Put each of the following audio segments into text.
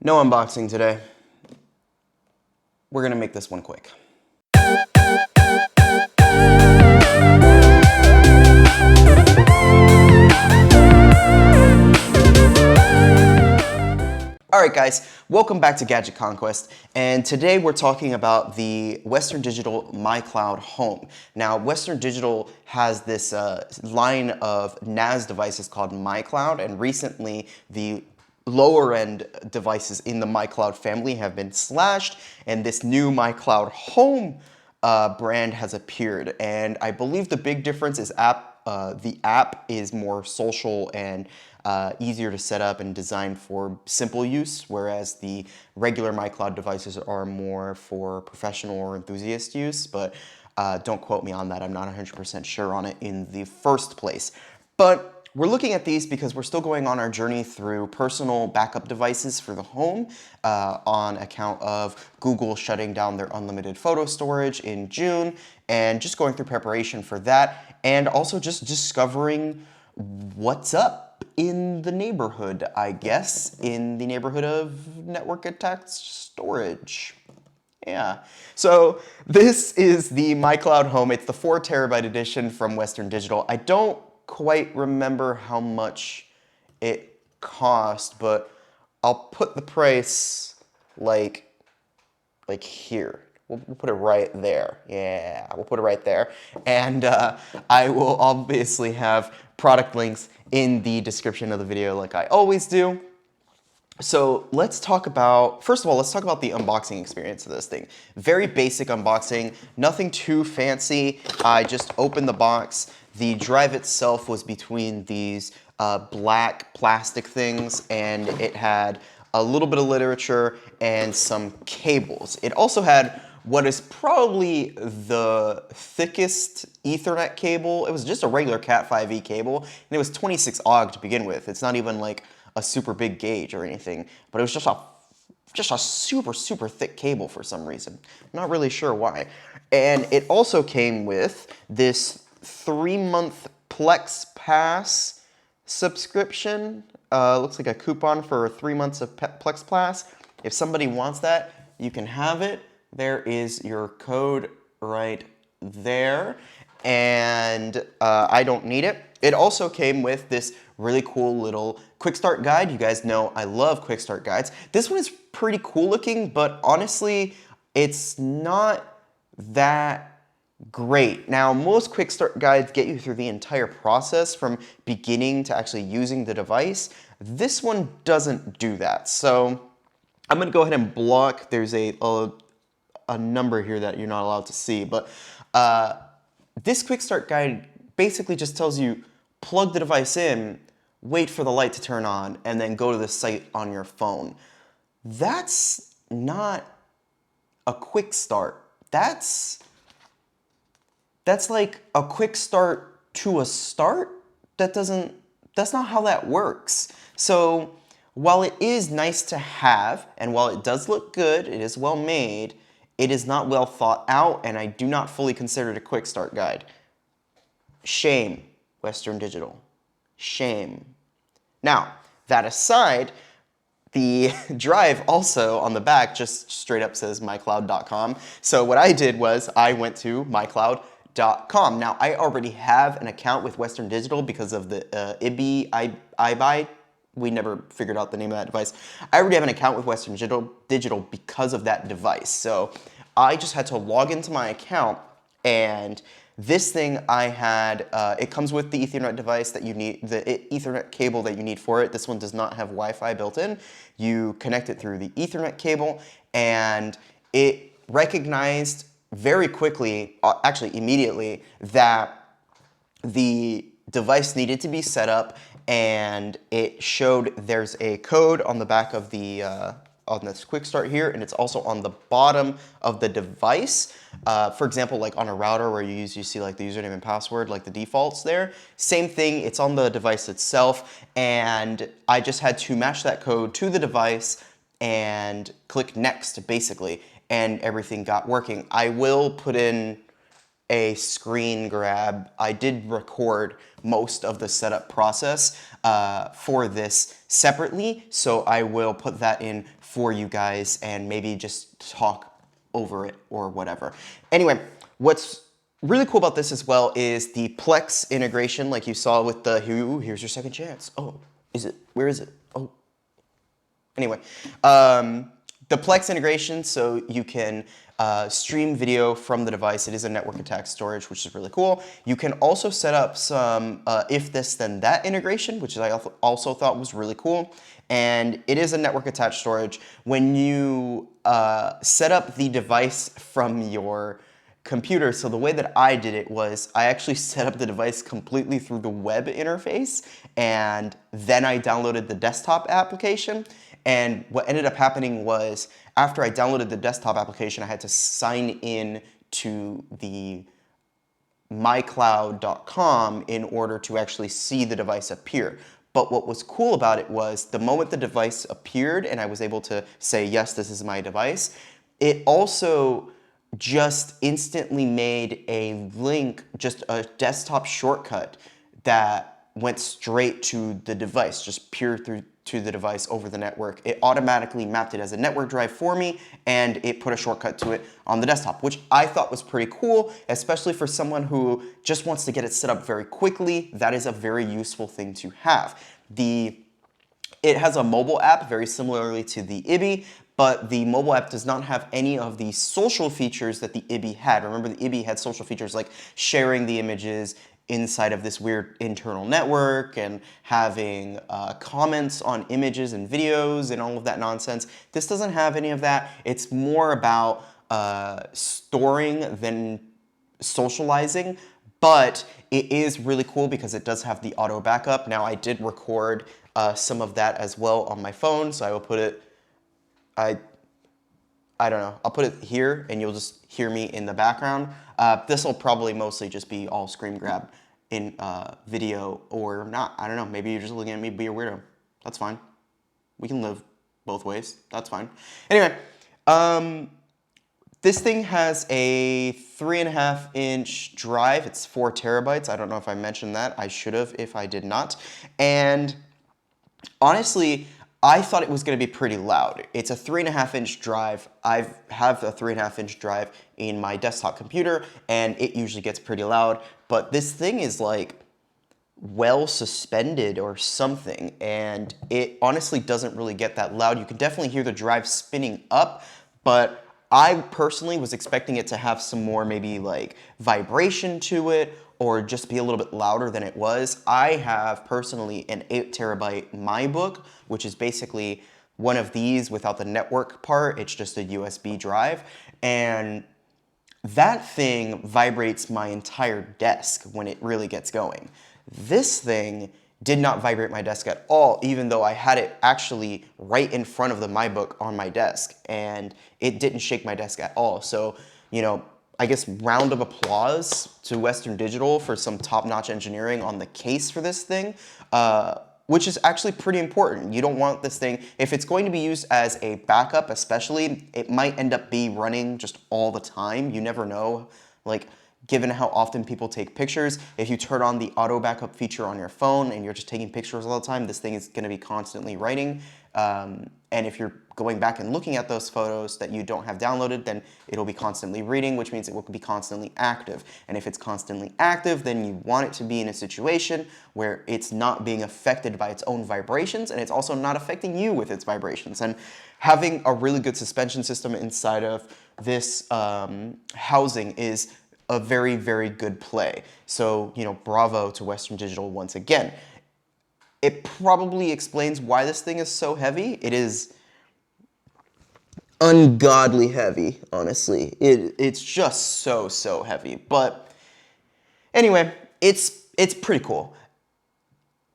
No unboxing today. We're gonna make this one quick. Alright guys, welcome back to Gadget Conquest, and today we're talking about the Western Digital MyCloud Home. Now, Western Digital has this line of NAS devices called MyCloud, and recently the lower end devices in the MyCloud family have been slashed, and this new MyCloud Home brand has appeared. And I believe the big difference is the app is more social and easier to set up and designed for simple use, whereas the regular MyCloud devices are more for professional or enthusiast use, but don't quote me on that. I'm not 100% sure on it in the first place. But we're looking at these because we're still going on our journey through personal backup devices for the home on account of Google shutting down their unlimited photo storage in June, and just going through preparation for that, and also just discovering what's up in the neighborhood, I guess, in the neighborhood of network attached storage. Yeah, so this is the MyCloud Home. It's the 4 terabyte edition from Western Digital. I don't quite remember how much it cost, but I'll put the price like here. We'll put it right there. Yeah, we'll put it right there. And I will obviously have product links in the description of the video like I always do. So let's talk about, first of all, let's talk about the unboxing experience of this thing. Very basic unboxing, nothing too fancy. I just opened the box. The drive itself was between these black plastic things, and it had a little bit of literature and some cables. It also had what is probably the thickest Ethernet cable. It was just a regular Cat 5e cable, and it was 26 AUG to begin with. It's not even like a super big gauge or anything, but it was just a super thick cable for some reason. Not really sure why. And it also came with this 3-month Plex Pass subscription. Looks like a coupon for 3 months of Plex Pass. If somebody wants that, you can have it. There is your code right there. And I don't need it. It also came with this really cool little quick start guide. You guys know I love quick start guides. This one is pretty cool looking, but honestly, it's not that great. Now, most quick start guides get you through the entire process from beginning to actually using the device. This one doesn't do that. So I'm gonna go ahead and block. There's a number here that you're not allowed to see, but this quick start guide basically just tells you plug the device in, wait for the light to turn on, and then go to the site on your phone. That's not a quick start. That's like a quick start to a start. That's not how that works. So while it is nice to have, and while it does look good, it is well made, it is not well thought out, and I do not fully consider it a quick start guide. Shame, Western Digital. Shame. Now, that aside, the drive also on the back just straight up says mycloud.com. So what I did was I went to mycloud.com. Now, I already have an account with Western Digital because of the iBuy. We never figured out the name of that device. I already have an account with Western Digital because of that device. So I just had to log into my account, and this thing I had, it comes with the Ethernet device that you need, the Ethernet cable that you need for it. This one does not have Wi-Fi built in. You connect it through the Ethernet cable, and it recognized very quickly, actually immediately, that the device needed to be set up, and it showed there's a code on the back of the on this quick start here, and it's also on the bottom of the device. For example, like on a router where you see like the username and password, like the defaults there. Same thing, it's on the device itself, and I just had to match that code to the device and click next, basically, and everything got working. I will put in a screen grab. I did record most of the setup process for this separately, so I will put that in for you guys and maybe just talk over it or whatever. Anyway, what's really cool about this as well is the Plex integration, like you saw with the, here's your second chance. Oh, is it? Where is it? Oh. Anyway, the Plex integration, so you can stream video from the device. It is a network attached storage, which is really cool. You can also set up some if this then that integration, which I also thought was really cool. And it is a network attached storage. When you set up the device from your computer, so the way that I did it was I actually set up the device completely through the web interface, and then I downloaded the desktop application. And what ended up happening was after I downloaded the desktop application, I had to sign in to the mycloud.com in order to actually see the device appear. But what was cool about it was the moment the device appeared and I was able to say, yes, this is my device, it also just instantly made a link, just a desktop shortcut that went straight to the device, just pure through to the device over the network. It automatically mapped it as a network drive for me, and it put a shortcut to it on the desktop, which I thought was pretty cool, especially for someone who just wants to get it set up very quickly. That is a very useful thing to have. It has a mobile app very similarly to the IBI, but the mobile app does not have any of the social features that the IBI had. Remember, the IBI had social features like sharing the images inside of this weird internal network and having comments on images and videos and all of that nonsense. This doesn't have any of that. It's more about storing than socializing, but it is really cool because it does have the auto backup. Now, I did record some of that as well on my phone, so I will put it, I don't know, I'll put it here and you'll just hear me in the background. This will probably mostly just be all screen grab in video or not. I don't know, maybe you're just looking at me be a weirdo. That's fine. We can live both ways. That's fine. Anyway, this thing has a 3.5-inch drive. It's 4 terabytes. I don't know if I mentioned that. I should have if I did not. And honestly, I thought it was going to be pretty loud. It's a 3.5-inch drive. I have a 3.5-inch drive in my desktop computer, and it usually gets pretty loud. But this thing is like well suspended or something, and it honestly doesn't really get that loud. You can definitely hear the drive spinning up, but I personally was expecting it to have some more maybe like vibration to it or just be a little bit louder than it was. I have personally an 8 terabyte MyBook, which is basically one of these without the network part. It's just a USB drive, and that thing vibrates my entire desk when it really gets going. This thing did not vibrate my desk at all, even though I had it actually right in front of the MyBook on my desk, and it didn't shake my desk at all. So, you know, I guess round of applause to Western Digital for some top-notch engineering on the case for this thing, which is actually pretty important. You don't want this thing, if it's going to be used as a backup especially, it might end up be running just all the time. You never know, like, given how often people take pictures, if you turn on the auto backup feature on your phone and you're just taking pictures all the time, this thing is gonna be constantly writing. And if you're going back and looking at those photos that you don't have downloaded, then it'll be constantly reading, which means it will be constantly active. And if it's constantly active, then you want it to be in a situation where it's not being affected by its own vibrations, and it's also not affecting you with its vibrations. And having a really good suspension system inside of this housing is a very, very good play. So, you know, bravo to Western Digital once again. It probably explains why this thing is so heavy. It is ungodly heavy, honestly. It's just so heavy. But anyway, it's pretty cool.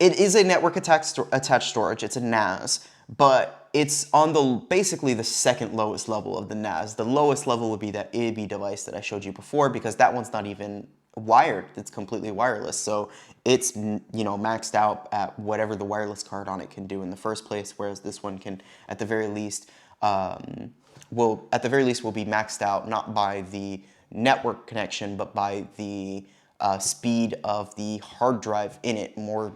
It is a network attached storage. It's a NAS, but it's on the basically the second lowest level of the NAS. The lowest level would be that IBI device that I showed you before, because that one's not even wired. It's completely wireless. So it's, you know, maxed out at whatever the wireless card on it can do in the first place, whereas this one can, at the very least, will be maxed out not by the network connection, but by the speed of the hard drive in it, more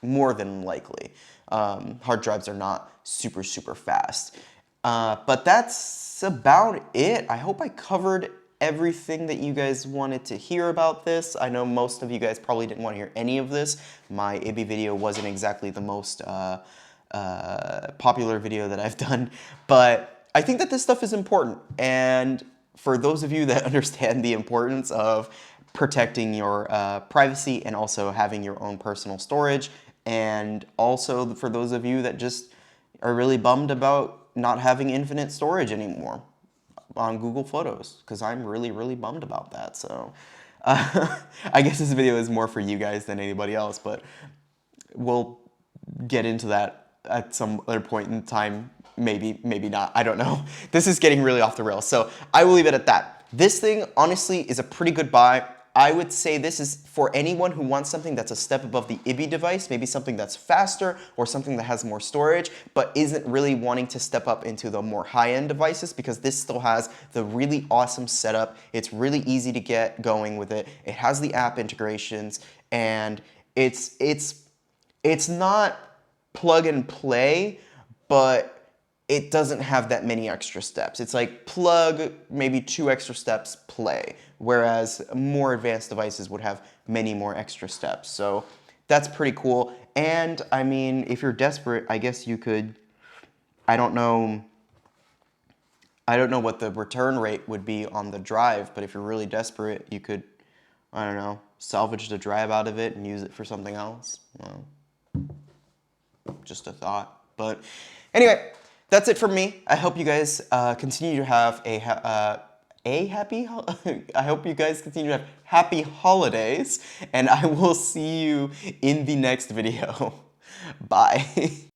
more than likely. Hard drives are not super, super fast. But that's about it. I hope I covered everything that you guys wanted to hear about this. I know most of you guys probably didn't want to hear any of this. My IBI video wasn't exactly the most popular video that I've done, but I think that this stuff is important. And for those of you that understand the importance of protecting your privacy and also having your own personal storage, and also for those of you that just are really bummed about not having infinite storage anymore on Google Photos, because I'm really, really bummed about that. So I guess this video is more for you guys than anybody else, but we'll get into that at some other point in time. Maybe, maybe not. I don't know. This is getting really off the rails, so I will leave it at that. This thing, honestly, is a pretty good buy. I would say this is for anyone who wants something that's a step above the IBI device, maybe something that's faster or something that has more storage, but isn't really wanting to step up into the more high-end devices, because this still has the really awesome setup. It's really easy to get going with it. It has the app integrations, and it's not plug and play, but it doesn't have that many extra steps. It's like plug, maybe 2 extra steps, play. Whereas more advanced devices would have many more extra steps. So that's pretty cool. And I mean, if you're desperate, I guess you could, I don't know what the return rate would be on the drive, but if you're really desperate, you could, I don't know, salvage the drive out of it and use it for something else. Well, just a thought. But anyway, that's it from me. I hope you guys continue to have I hope you guys continue to have happy holidays, and I will see you in the next video. Bye.